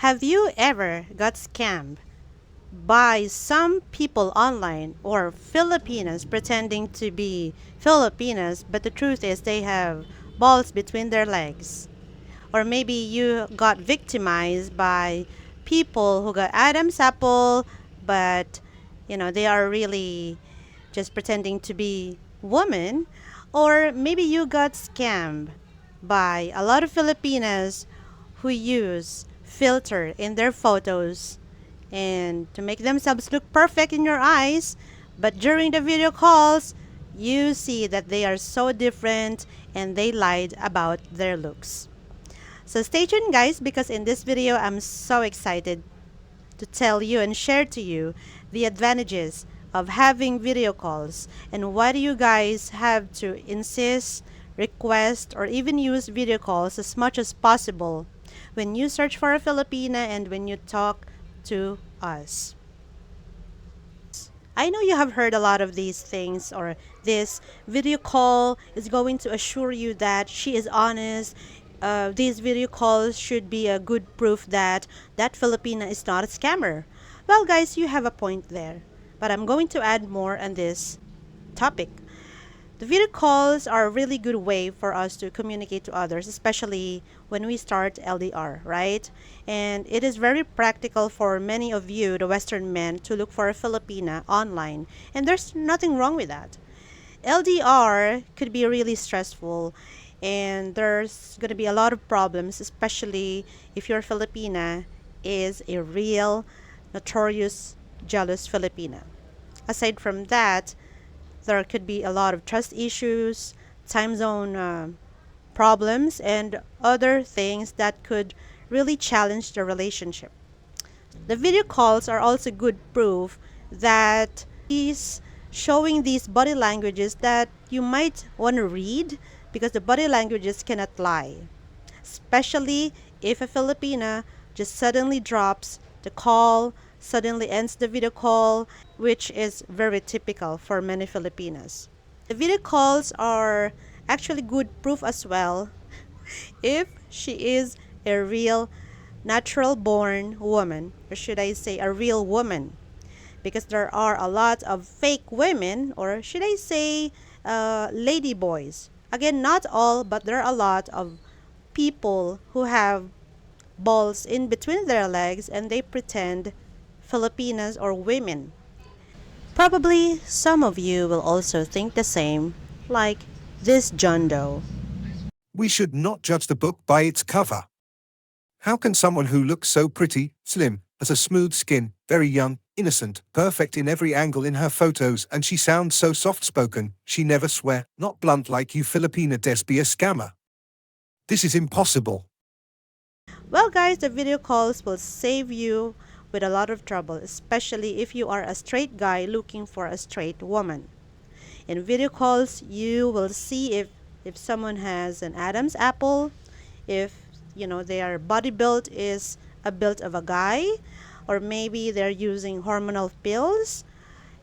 Have you ever got scammed by some people online or Filipinas pretending to be Filipinas, but the truth is they have balls between their legs? Or maybe you got victimized by people who got Adam's apple, but they are really just pretending to be woman. Or maybe you got scammed by a lot of Filipinas who use filter in their photos and to make themselves look perfect in your eyes, but during the video calls you see that they are so different and they lied about their looks. So stay tuned guys, because in this video I'm so excited to tell you and share to you the advantages of having video calls and why do you guys have to insist, request, or even use video calls as much as possible when you search for a Filipina and when you talk to us. I know you have heard a lot of these things, or this video call is going to assure you that she is honest. These video calls should be a good proof that that Filipina is not a scammer. Well, guys, you have a point there, but I'm going to add more on this topic. The video calls are a really good way for us to communicate to others, especially when we start LDR, right? And it is very practical for many of you, the Western men, to look for a Filipina online. And there's nothing wrong with that. LDR could be really stressful and there's going to be a lot of problems, especially if your Filipina is a real, notorious, jealous Filipina. Aside from that, there could be a lot of trust issues, time zone problems, and other things that could really challenge the relationship. The video calls are also good proof that he's showing these body languages that you might want to read, because the body languages cannot lie. Especially if a Filipina just suddenly drops the call, suddenly ends the video call, which is very typical for many Filipinas. The video calls are actually good proof as well if she is a real natural born woman, or should I say a real woman, because there are a lot of fake women, or should I say lady boys. Again, not all, but there are a lot of people who have balls in between their legs and they pretend Filipinas or women. Probably some of you will also think the same, like this John Doe. We should not judge the book by its cover. How can someone who looks so pretty, slim, has a smooth skin, very young, innocent, perfect in every angle in her photos, and she sounds so soft-spoken, she never swear, not blunt like you Filipina, be a scammer? This is impossible. Well guys, the video calls will save you with a lot of trouble, especially if you are a straight guy looking for a straight woman. In video calls, you will see if someone has an Adam's apple, if their body build is a build of a guy, or maybe they're using hormonal pills.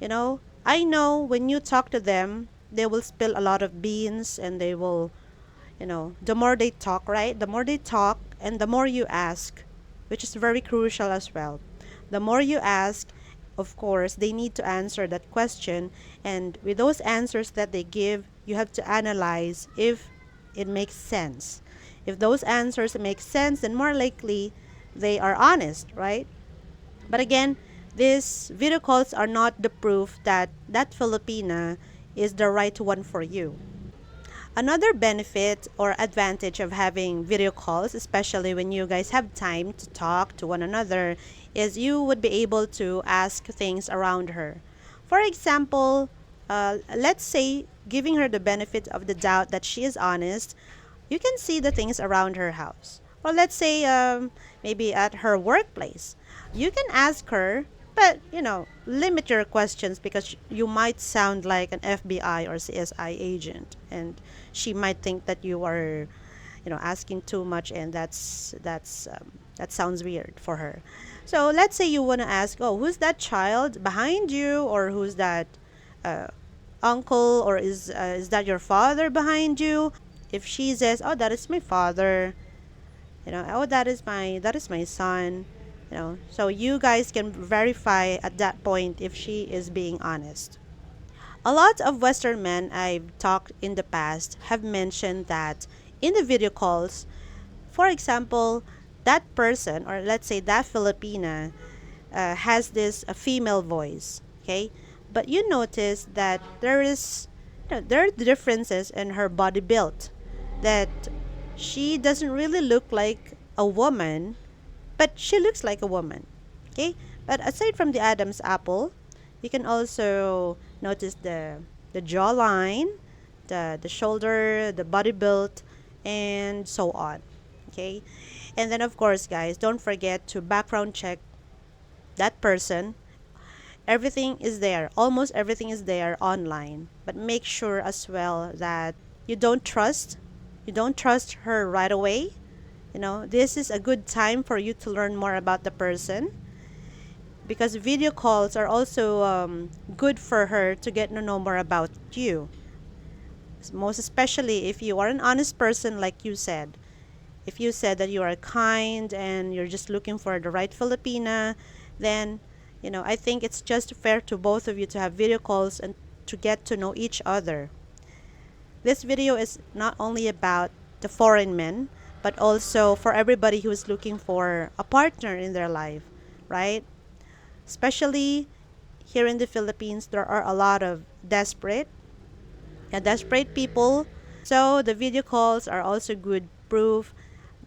I know when you talk to them, they will spill a lot of beans and they will, the more they talk, right? The more they talk and the more you ask, which is very crucial as well. The more you ask, of course, they need to answer that question. And with those answers that they give, you have to analyze if it makes sense. If those answers make sense, then more likely they are honest, right? But again, these video calls are not the proof that that Filipina is the right one for you. Another benefit or advantage of having video calls, especially when you guys have time to talk to one another, is you would be able to ask things around her. For example, let's say giving her the benefit of the doubt that she is honest, you can see the things around her house. Or let's say maybe at her workplace. You can ask her, but limit your questions because you might sound like an FBI or CSI agent, and she might think that you are, asking too much, and that sounds weird for her. So let's say you want to ask, oh, who's that child behind you, or who's that uh, uncle, or is that your father behind you? If she says, oh, that is my father, Oh, that is my son. So you guys can verify at that point if she is being honest. A lot of Western men I've talked in the past have mentioned that in the video calls, for example, that person, or let's say that Filipina, has this a female voice, okay? But you notice that there are differences in her body build, that she doesn't really look like a woman, but she looks like a woman, okay? But aside from the Adam's apple, you can also notice the jawline, the shoulder, the body build, and so on, okay? And then of course, guys, don't forget to background check that person. Everything is there, almost everything is there online, but make sure as well that you don't trust you don't trust her right away. This is a good time for you to learn more about the person, because video calls are also good for her to get to know more about you, most especially if you are an honest person, like you said. If you said that you are kind and you're just looking for the right Filipina, then I think it's just fair to both of you to have video calls and to get to know each other. This video is not only about the foreign men, but also for everybody who is looking for a partner in their life, right? Especially here in the Philippines, there are a lot of desperate people. So the video calls are also good proof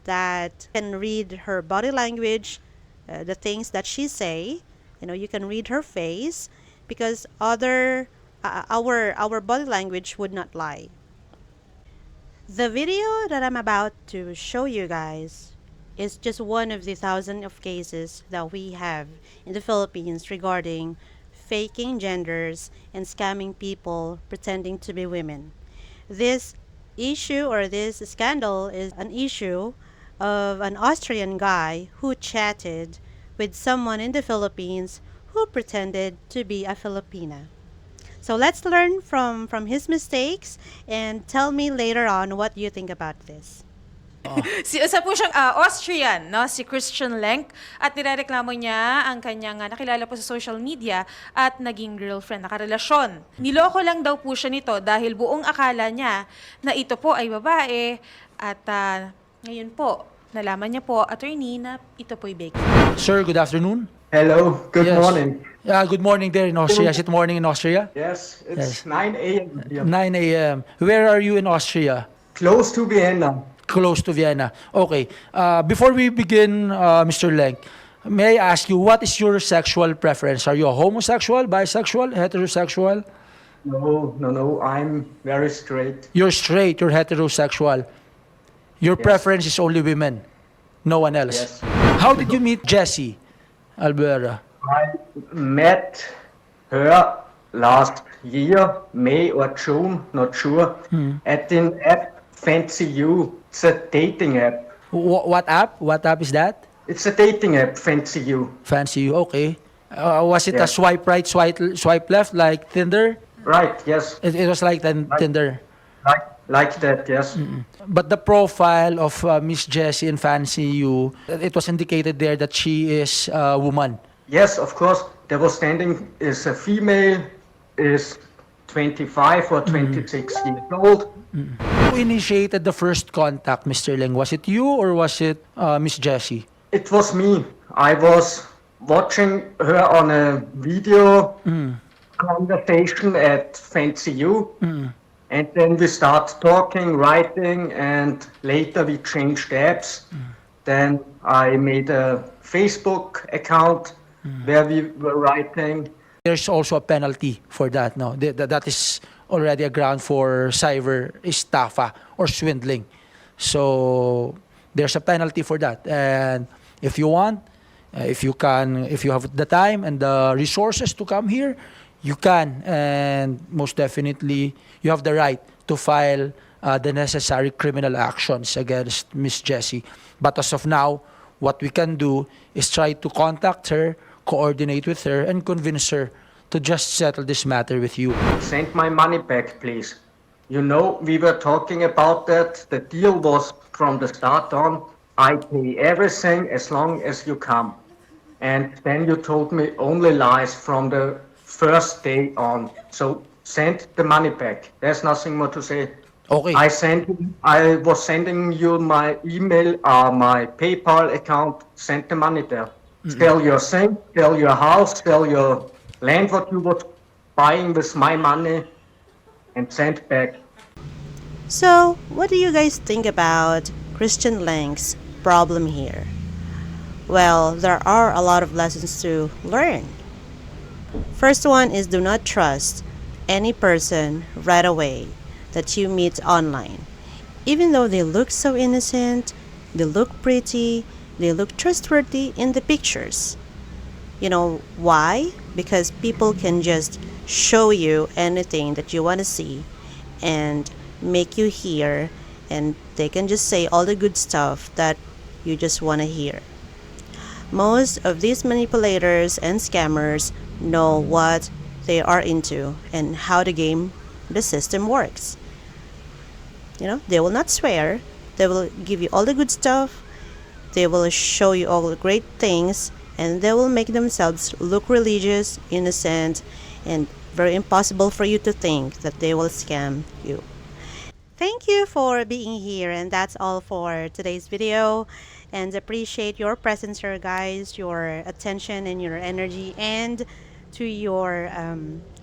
that you can read her body language, the things that she say. You can read her face, because our body language would not lie. The video that I'm about to show you guys is just one of the thousands of cases that we have in the Philippines regarding faking genders and scamming people pretending to be women. This issue, or this scandal, is an issue of an Austrian guy who chatted with someone in the Philippines who pretended to be a Filipina. So let's learn from his mistakes and tell me later on what you think about this. Isa po siyang Austrian, no? Si Christian Lenk, at nirereklamo niya ang kanyang nakilala po sa social media at naging girlfriend, nakarelasyon. Niloko lang daw po siya nito dahil buong akala niya na ito po ay babae, at ngayon po, nalaman niya po, attorney, na ito po'y Becky. Sir, good afternoon. Hello, good Yes. morning. Yeah, good morning there in Austria. Is it morning in Austria? Yes, Yes. it's 9 a.m. here. 9 a.m. Where are you in Austria? Close to Vienna. Close to Vienna. Okay. Before we begin, Mr. Lenk, may I ask you, what is your sexual preference? Are you a homosexual, bisexual, heterosexual? No, I'm very straight. You're straight, you're heterosexual. Your Yes. preference is only women, no one else. Yes. How did you meet Jessie Albuera? I met her last year, May or June, not sure, at an app Fancy You. It's a dating app. What app? What app is that? It's a dating app, Fancy You. Fancy you, okay. Was it a Yes. swipe right, swipe left, like Tinder? Right, yes. It was like Tinder. Like that, yes. But the profile of Miss Jessie in Fancy You, it was indicated there that she is a woman. Yes, of course. There was standing is a female, is 25 or 26 years old. Who initiated the first contact, Mr. Leng? Was it you or was it Miss Jessie? It was me. I was watching her on a video conversation at Fancy You. And then we start talking, writing, and later we changed apps. Then I made a Facebook account where we were writing. There's also a penalty for that, no? That is already a ground for cyber estafa or swindling. So there's a penalty for that. And if you want, if you have the time and the resources to come here, you can. And most definitely, you have the right to file the necessary criminal actions against Miss Jessie. But as of now, what we can do is try to contact her, coordinate with her, and convince her to just settle this matter with you. Send my money back, please. You know, we were talking about that. The deal was from the start on. I pay everything as long as you come. And then you told me only lies from the first day on. So send the money back. There's nothing more to say. Okay. I was sending you my email, my PayPal account, send the money there. Sell your thing, sell your house, sell your land, what you was buying with my money, and send back. So, what do you guys think about Christian Lang's problem here? Well, there are a lot of lessons to learn. First one is do not trust any person right away that you meet online. Even though they look so innocent, they look pretty, they look trustworthy in the pictures. You know why? Because people can just show you anything that you want to see and make you hear, and they can just say all the good stuff that you just want to hear. Most of these manipulators and scammers know what they are into and how the system works. You know, they will not swear, they will give you all the good stuff, they will show you all the great things, and they will make themselves look religious, innocent, and very impossible for you to think that they will scam you. Thank you for being here, and that's all for today's video. And appreciate your presence here, guys, your attention and your energy, and to your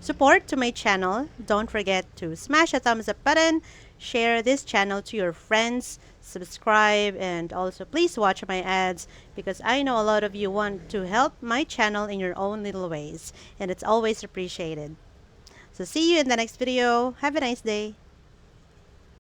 support to my channel. Don't forget to smash a thumbs up button, share this channel to your friends, subscribe, and also please watch my ads, because I know a lot of you want to help my channel in your own little ways, and it's always appreciated. So see you in the next video. Have a nice day.